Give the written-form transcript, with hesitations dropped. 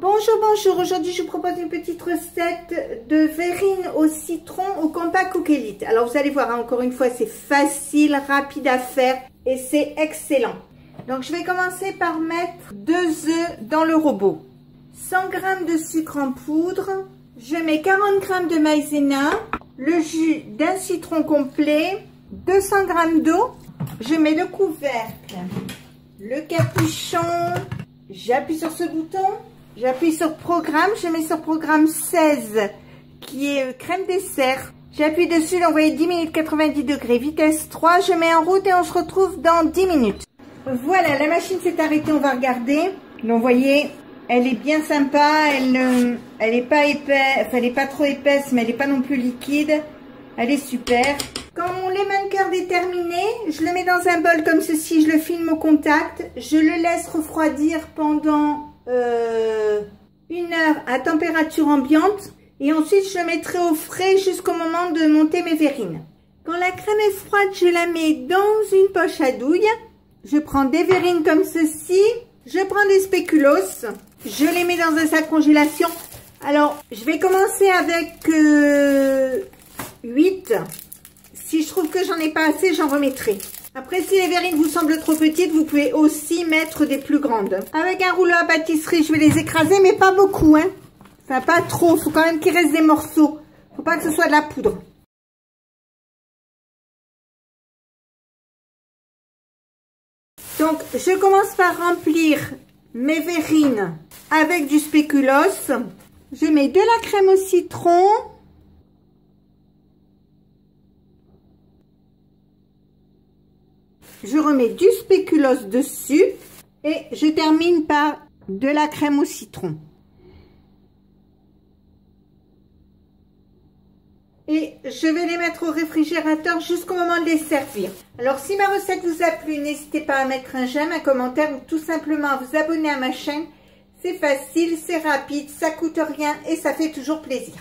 Bonjour, bonjour. Aujourd'hui, je vous propose une petite recette de verrine au citron au Compact Cook Elite. Alors, vous allez voir, hein, encore une fois, c'est facile, rapide à faire et c'est excellent. Donc, je vais commencer par mettre 2 œufs dans le robot. 100 g de sucre en poudre. Je mets 40 g de maïzena, le jus d'un citron complet, 200 g d'eau. Je mets le couvercle, le capuchon. J'appuie sur ce bouton. J'appuie sur programme, je mets sur programme 16 qui est crème dessert. J'appuie dessus, l'envoyer 10 minutes 90 degrés, vitesse 3. Je mets en route et on se retrouve dans 10 minutes. Voilà, la machine s'est arrêtée, on va regarder. Donc vous voyez, elle est bien sympa, elle est pas épaisse, enfin elle est pas trop épaisse, mais elle est pas non plus liquide. Elle est super. Quand mon lemon curd est terminé, je le mets dans un bol comme ceci, je le filme au contact. Je le laisse refroidir pendant 1 heure à température ambiante et ensuite je le mettrai au frais jusqu'au moment de monter mes verrines. Quand la crème est froide, je la mets dans une poche à douille. Je prends des verrines comme ceci, je prends des spéculoos, je les mets dans un sac congélation. Alors je vais commencer avec 8. Si je trouve que j'en ai pas assez, j'en remettrai. Après, si les verrines vous semblent trop petites, vous pouvez aussi mettre des plus grandes. Avec un rouleau à pâtisserie, je vais les écraser, mais pas beaucoup, hein. Enfin, pas trop. Faut quand même qu'il reste des morceaux. Faut pas que ce soit de la poudre. Donc, je commence par remplir mes verrines avec du spéculoos. Je mets de la crème au citron. Je remets du spéculoos dessus et je termine par de la crème au citron. Et je vais les mettre au réfrigérateur jusqu'au moment de les servir. Alors si ma recette vous a plu, n'hésitez pas à mettre un j'aime, un commentaire ou tout simplement à vous abonner à ma chaîne. C'est facile, c'est rapide, ça coûte rien et ça fait toujours plaisir.